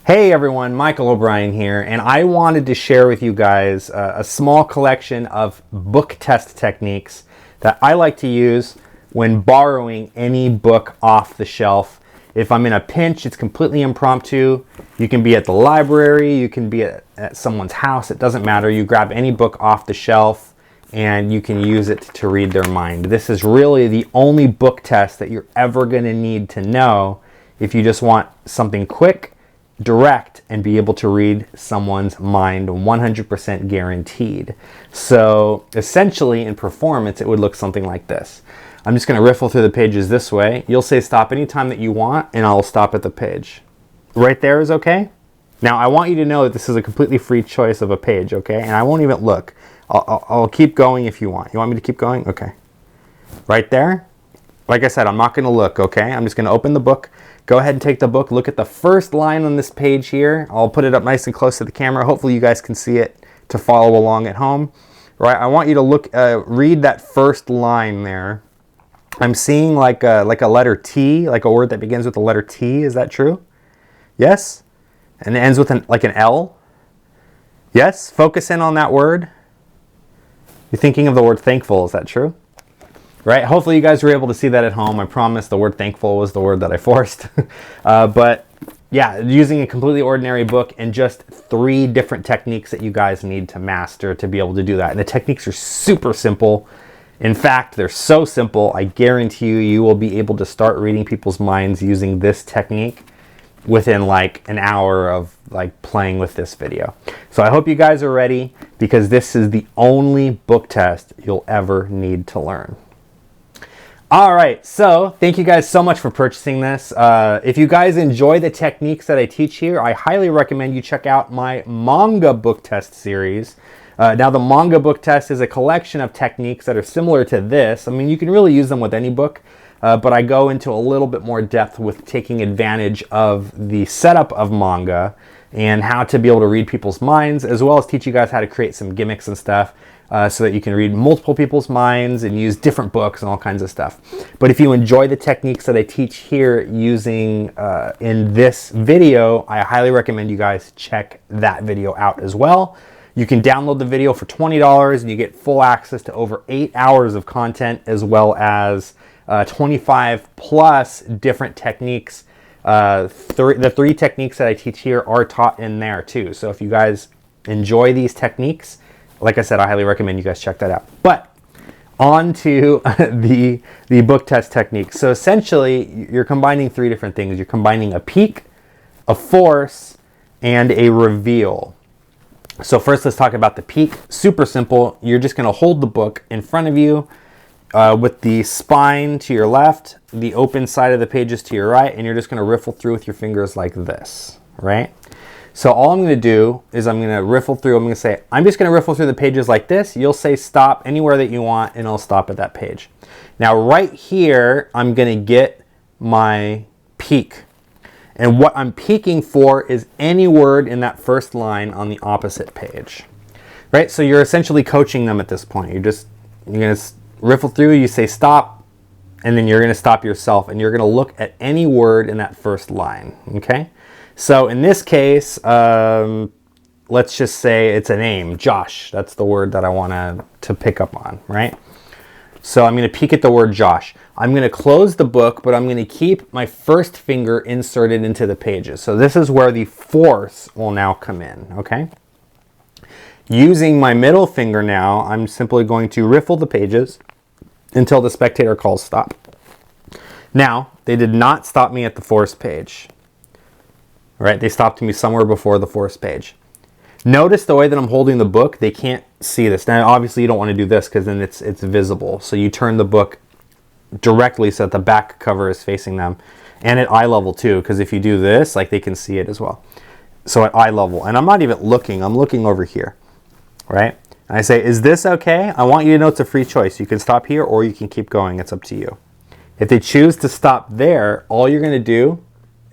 Hey everyone, Michael O'Brien here, and I wanted to share with you guys a small collection of book test techniques that I like to use when borrowing any book off the shelf. If I'm in a pinch, it's completely impromptu. You can be at the library, you can be at someone's house, it doesn't matter. You grab any book off the shelf and you can use it to read their mind. This is really the only book test that you're ever going to need to know if you just want something quick, direct, and be able to read someone's mind 100% guaranteed. So essentially in performance it would look something like this. I'm just going to riffle through the pages this way. You'll say stop anytime that you want and I'll stop at the page. Right there is okay? Now I want you to know that this is a completely free choice of a page, okay? And I won't even look. I'll keep going if you want. You want me to keep going? Okay. Right there? Like I said, I'm not going to look, okay? I'm just going to open the book. Go ahead and take the book. Look at the first line on this page here. I'll put it up nice and close to the camera. Hopefully you guys can see it to follow along at home. Right? I want you to read that first line there. I'm seeing like a letter T, like a word that begins with the letter T. Is that true? Yes? And it ends with an L? Yes? Focus in on that word. You're thinking of the word thankful. Is that true? Right? Hopefully you guys were able to see that at home. I promise the word thankful was the word that I forced. But yeah, using a completely ordinary book and just 3 different techniques that you guys need to master to be able to do that. And the techniques are super simple. In fact, they're so simple, I guarantee you will be able to start reading people's minds using this technique within like an hour of like playing with this video. So I hope you guys are ready because this is the only book test you'll ever need to learn. All right, so thank you guys so much for purchasing this. If you guys enjoy the techniques that I teach here, I highly recommend you check out my manga book test series. Now the manga book test is a collection of techniques that are similar to this. I mean, you can really use them with any book, but I go into a little bit more depth with taking advantage of the setup of manga and how to be able to read people's minds, as well as teach you guys how to create some gimmicks and stuff. So that you can read multiple people's minds and use different books and all kinds of stuff. But if you enjoy the techniques that I teach here using in this video, I highly recommend you guys check that video out as well. You can download the video for $20 and you get full access to over 8 hours of content, as well as 25 plus different techniques. The 3 techniques that I teach here are taught in there too. So if you guys enjoy these techniques, like I said, I highly recommend you guys check that out. But on to the book test technique. So essentially, you're combining 3 different things. You're combining a peek, a force, and a reveal. So first, let's talk about the peek. Super simple. You're just going to hold the book in front of you with the spine to your left, the open side of the pages to your right, and you're just going to riffle through with your fingers like this, right? So all I'm going to do is I'm going to riffle through. I'm going to say, I'm just going to riffle through the pages like this. You'll say stop anywhere that you want, and I'll stop at that page. Now right here, I'm going to get my peek. And what I'm peeking for is any word in that first line on the opposite page. Right? So you're essentially coaching them at this point. You're going to riffle through, you say stop, and then you're going to stop yourself, and you're going to look at any word in that first line. Okay? So in this case, let's just say it's a name, Josh. That's the word that I want to pick up on, right? So I'm going to peek at the word Josh. I'm going to close the book, but I'm going to keep my first finger inserted into the pages. So this is where the force will now come in, okay? Using my middle finger now, I'm simply going to riffle the pages until the spectator calls stop. Now, they did not stop me at the force page. Right, they stopped me somewhere before the force page. Notice the way that I'm holding the book, they can't see this. Now, obviously, you don't want to do this because then it's visible. So you turn the book directly so that the back cover is facing them. And at eye level too, because if you do this, like they can see it as well. So at eye level, and I'm not even looking, I'm looking over here, right? And I say, is this okay? I want you to know it's a free choice. You can stop here or you can keep going, it's up to you. If they choose to stop there, all you're going to do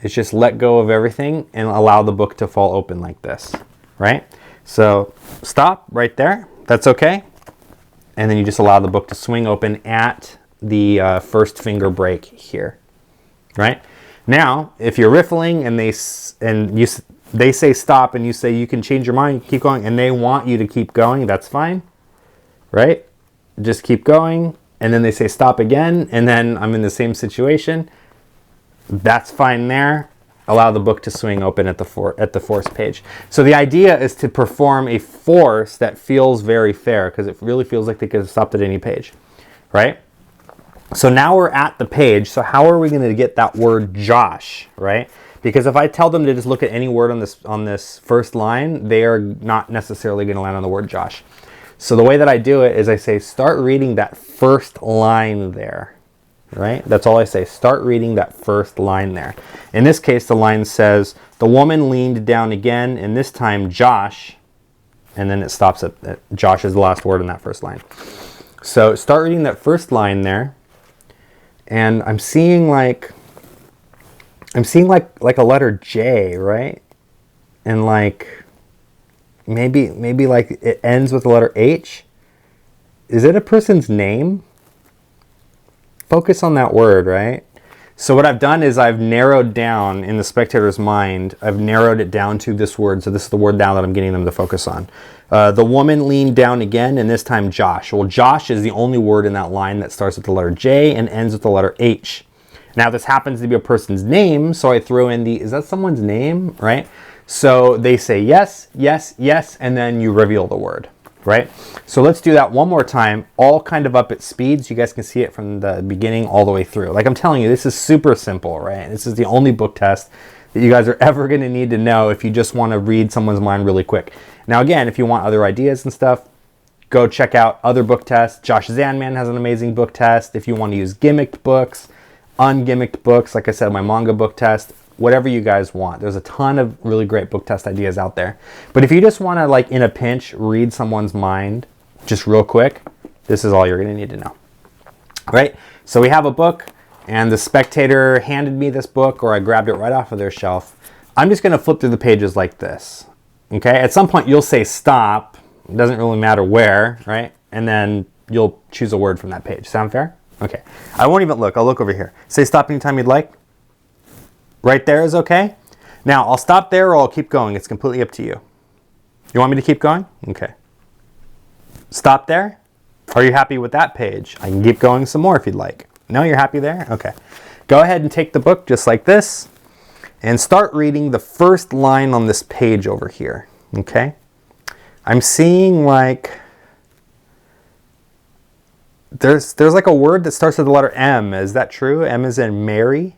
is just let go of everything and allow the book to fall open like this, right? So stop right there, that's okay. And then you just allow the book to swing open at the first finger break here, right? Now, if you're riffling and they say stop and you say you can change your mind, keep going, and they want you to keep going, that's fine, right? Just keep going, and then they say stop again, and then I'm in the same situation. That's fine there. Allow the book to swing open at the force page. So the idea is to perform a force that feels very fair, because it really feels like they could have stopped at any page, right? So now we're at the page. So how are we going to get that word Josh, right? Because if I tell them to just look at any word on this first line, they are not necessarily going to land on the word Josh. So the way that I do it is I say, start reading that first line there, right? That's all I say. Start reading that first line there. In this case, the line says, the woman leaned down again, and this time Josh, and then it stops at Josh is the last word in that first line. So start reading that first line there, and I'm seeing like a letter J, right? And like maybe like it ends with the letter H. Is it a person's name? Focus on that word, right? So what I've done is I've narrowed down in the spectator's mind, I've narrowed it down to this word. So this is the word now that I'm getting them to focus on. The woman leaned down again, and this time Josh. Well, Josh is the only word in that line that starts with the letter J and ends with the letter H. Now this happens to be a person's name, so I throw in is that someone's name, right? So they say yes, yes, yes, and then you reveal the word, right? So let's do that one more time, all kind of up at speed, so you guys can see it from the beginning all the way through. Like I'm telling you, this is super simple, right? This is the only book test that you guys are ever going to need to know if you just want to read someone's mind really quick. Now again, if you want other ideas and stuff, go check out other book tests. Josh Zanman has an amazing book test. If you want to use gimmicked books, ungimmicked books, like I said, my manga book test, whatever you guys want. There's a ton of really great book test ideas out there. But if you just want to, like in a pinch, read someone's mind just real quick, this is all you're going to need to know. Right? So we have a book, and the spectator handed me this book, or I grabbed it right off of their shelf. I'm just going to flip through the pages like this. Okay? At some point, you'll say stop. It doesn't really matter where, right? And then you'll choose a word from that page. Sound fair? Okay. I won't even look. I'll look over here. Say stop anytime you'd like. Right there is okay. Now, I'll stop there or I'll keep going. It's completely up to you. You want me to keep going? Okay. Stop there. Are you happy with that page? I can keep going some more if you'd like. No, you're happy there? Okay. Go ahead and take the book just like this and start reading the first line on this page over here. Okay? I'm seeing like there's like a word that starts with the letter M. Is that true? M is in Mary.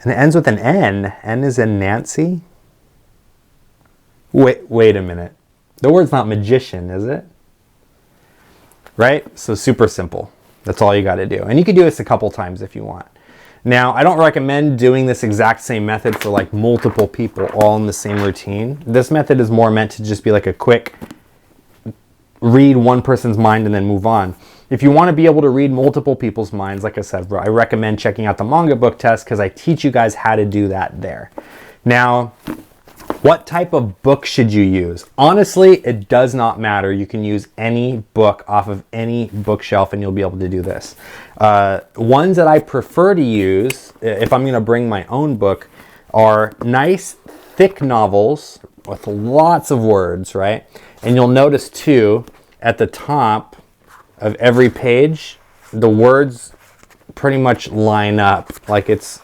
And it ends with an N. N is in Nancy. Wait a minute. The word's not magician, is it? Right? So super simple. That's all you got to do. And you can do this a couple times if you want. Now, I don't recommend doing this exact same method for like multiple people all in the same routine. This method is more meant to just be like a quick read one person's mind and then move on. If you want to be able to read multiple people's minds, like I said, I recommend checking out the manga book test because I teach you guys how to do that there. Now, what type of book should you use? Honestly, it does not matter. You can use any book off of any bookshelf and you'll be able to do this. Ones that I prefer to use, if I'm going to bring my own book, are nice, thick novels with lots of words, right? And you'll notice too, at the top of every page, the words pretty much line up, like it's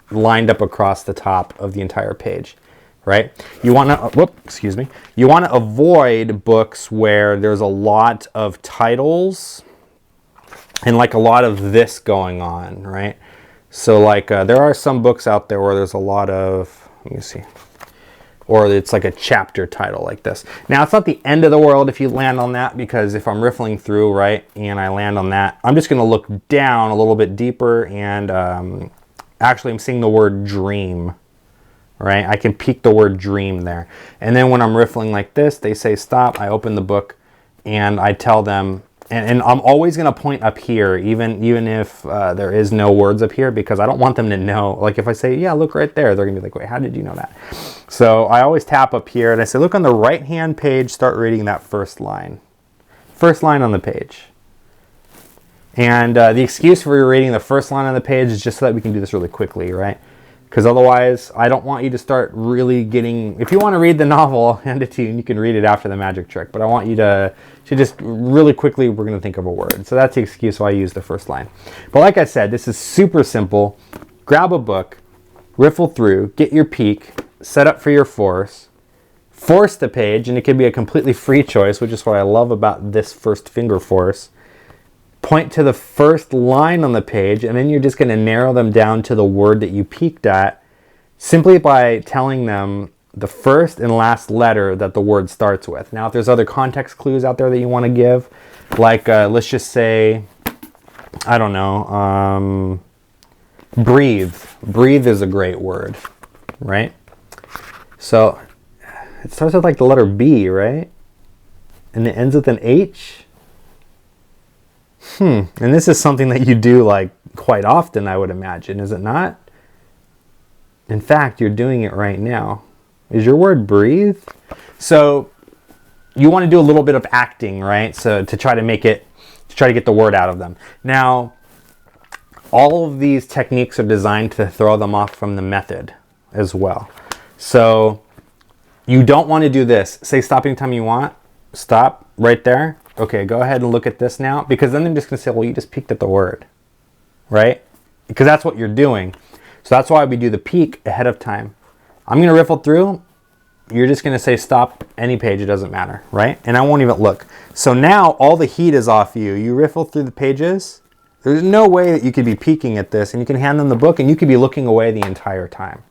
lined up across the top of the entire page, right? You want to, you want to avoid books where there's a lot of titles and like a lot of this going on, right? So like there are some books out there where there's a lot of, let me see, or it's like a chapter title like this. Now, it's not the end of the world if you land on that, because if I'm riffling through, right, and I land on that, I'm just going to look down a little bit deeper, and actually I'm seeing the word dream, right? I can peek the word dream there. And then when I'm riffling like this, they say stop, I open the book, and I tell them, and I'm always going to point up here, even if there is no words up here, because I don't want them to know. Like if I say, yeah, look right there, they're going to be like, wait, how did you know that? So I always tap up here and I say, look on the right-hand page, start reading that first line. First line on the page. And the excuse for reading the first line on the page is just so that we can do this really quickly, right? because otherwise I don't want you to start really getting, if you want to read the novel, I'll hand it to you and you can read it after the magic trick, but I want you to just really quickly, we're going to think of a word. So that's the excuse why I use the first line. But like I said, this is super simple. Grab a book, riffle through, get your peak, set up for your force the page, and it can be a completely free choice, which is what I love about this first finger force. Point to the first line on the page, and then you're just going to narrow them down to the word that you peeked at simply by telling them the first and last letter that the word starts with. Now, if there's other context clues out there that you want to give, like let's just say, I don't know, breathe. Breathe is a great word, right? So it starts with like the letter B, right? And it ends with an H. And this is something that you do like quite often, I would imagine, is it not? In fact, you're doing it right now. Is your word breathe? So you want to do a little bit of acting, right? So to try to make it, to try to get the word out of them. Now, all of these techniques are designed to throw them off from the method as well. So you don't want to do this. Say stop anytime you want. Stop right there. Okay, go ahead and look at this now, because then they're just going to say, well, you just peeked at the word, right? Because that's what you're doing. So that's why we do the peek ahead of time. I'm going to riffle through. You're just going to say stop any page. It doesn't matter, right? And I won't even look. So now all the heat is off you. You riffle through the pages. There's no way that you could be peeking at this, and you can hand them the book and you could be looking away the entire time.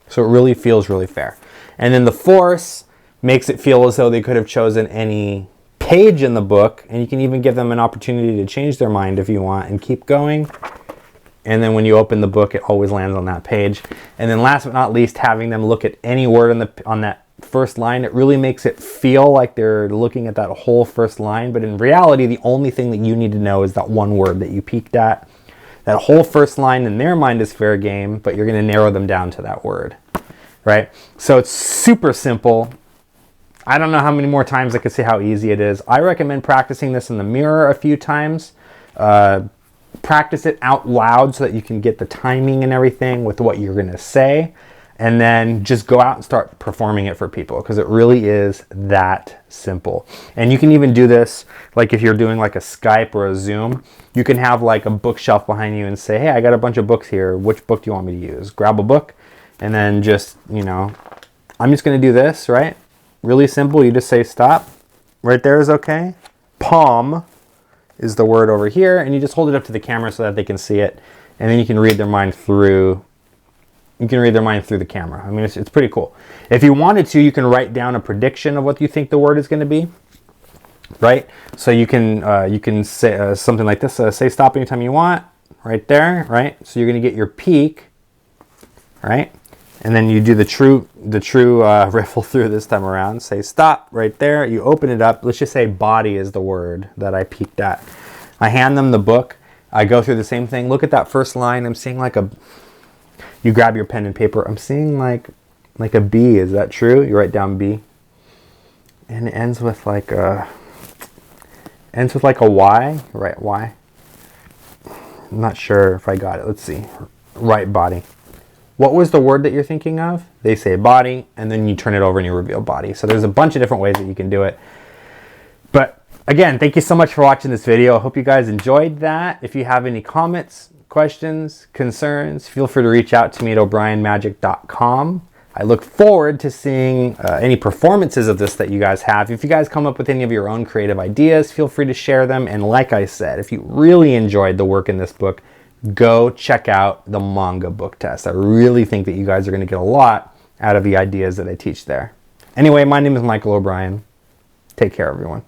So it really feels really fair. And then the force makes it feel as though they could have chosen any page in the book, and you can even give them an opportunity to change their mind if you want and keep going. And then when you open the book, it always lands on that page. And then last but not least, having them look at any word on that first line, it really makes it feel like they're looking at that whole first line. But in reality, the only thing that you need to know is that one word that you peeked at. That whole first line in their mind is fair game, but you're going to narrow them down to that word, right? So it's super simple. I don't know how many more times I could say how easy it is. I recommend practicing this in the mirror a few times. Practice it out loud so that you can get the timing and everything with what you're going to say. And then just go out and start performing it for people, because it really is that simple. And you can even do this, like if you're doing like a Skype or a Zoom, you can have like a bookshelf behind you and say, hey, I got a bunch of books here. Which book do you want me to use? Grab a book and then just, you know, I'm just going to do this, right? Really simple. You just say stop. Right there is okay. Palm is the word over here, and you just hold it up to the camera so that they can see it, and then you can read their mind through. You can read their mind through the camera. I mean, it's pretty cool. If you wanted to, you can write down a prediction of what you think the word is going to be, right? So you can say something like this. Say stop anytime you want. Right there, right? So you're going to get your peak, right? And then you do the true riffle through this time around. Say stop right there. You open it up. Let's just say body is the word that I peeked at. I hand them the book. I go through the same thing. Look at that first line. I'm seeing like a, you grab your pen and paper. I'm seeing like a B. Is that true? You write down B. And it ends with like a Y. Right, Y. I'm not sure if I got it. Let's see. Right body. What was the word that you're thinking of? They say body, and then you turn it over and you reveal body. So there's a bunch of different ways that you can do it. But again, thank you so much for watching this video. I hope you guys enjoyed that. If you have any comments, questions, concerns, feel free to reach out to me at o'brienmagic.com. I look forward to seeing any performances of this that you guys have. If you guys come up with any of your own creative ideas, feel free to share them. And like I said, if you really enjoyed the work in this book, go check out the manga book test. I really think that you guys are going to get a lot out of the ideas that I teach there. Anyway, my name is Michael O'Brien. Take care, everyone.